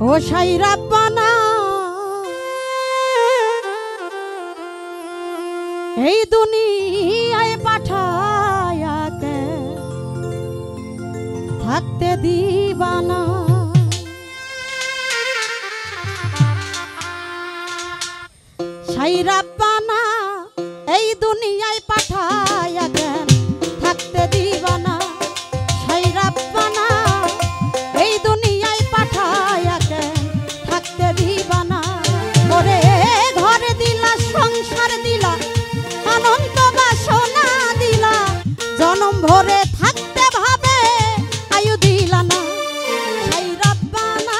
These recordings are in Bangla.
ও সাই রাব্বানা এই দুনিয়ায় পাঠায়া কে থাকতে দিবানা সাই রাব্বানা এই দুনিয়ায় পাঠায়া কে থাকতে দিবানা সাই রাব্বানা এই দুনিয়ায় পাঠায়া কে থাকতে দিবানা ওরে ঘরে দিলা সংসার দিলা অনন্ত বাসনা দিলা জনম ভরে থাকতে ভাবে আয়ু দিলা না সাই রাব্বানা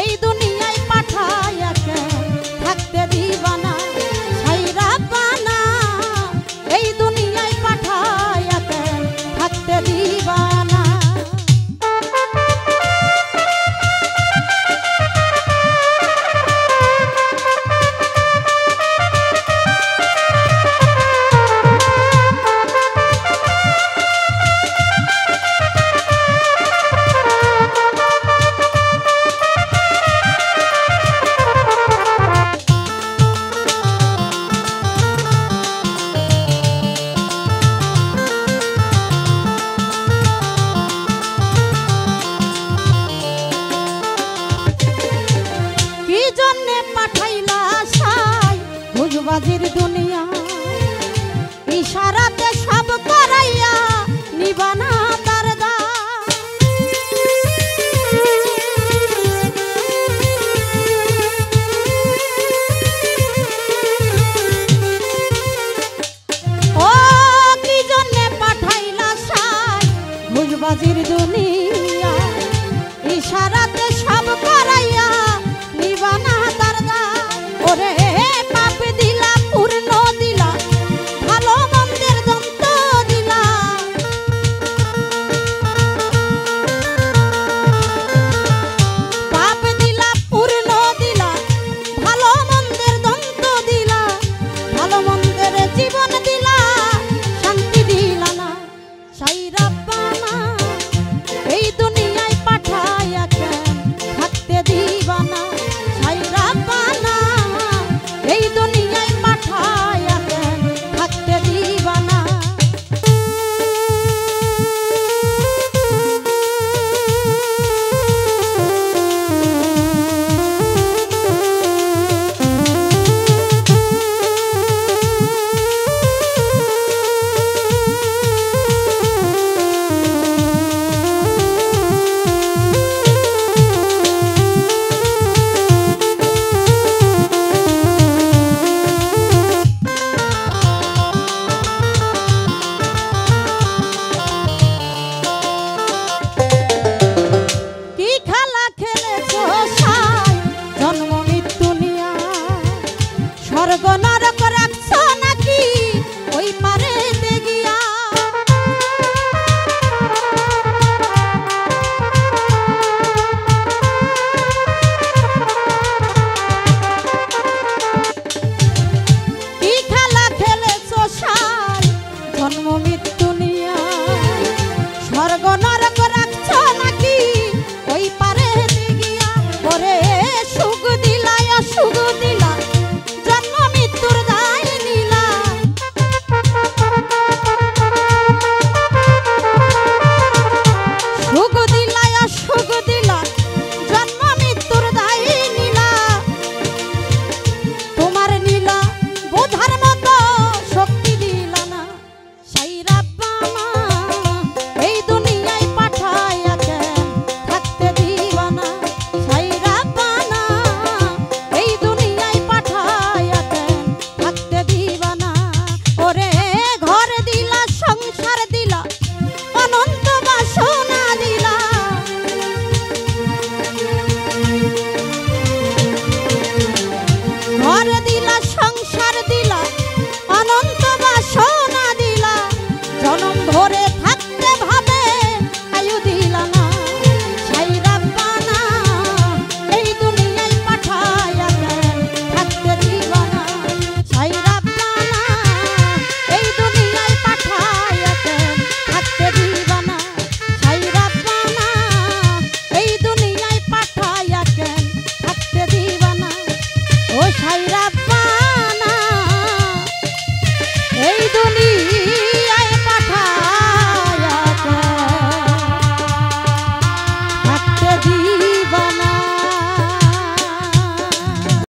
এই দুনিয়ায় পাঠায়া কে থাকতে দিবানা সাই রাব্বানা এই দুনিয়ায় পাঠায়া কে থাকতে দিবানা বাজির দুনিয়া ইশারাতে সব করাইয়া নিবানা তার দা ও কি জন্যে পাঠাইলা সাই ভুজবাজির দুনিয়া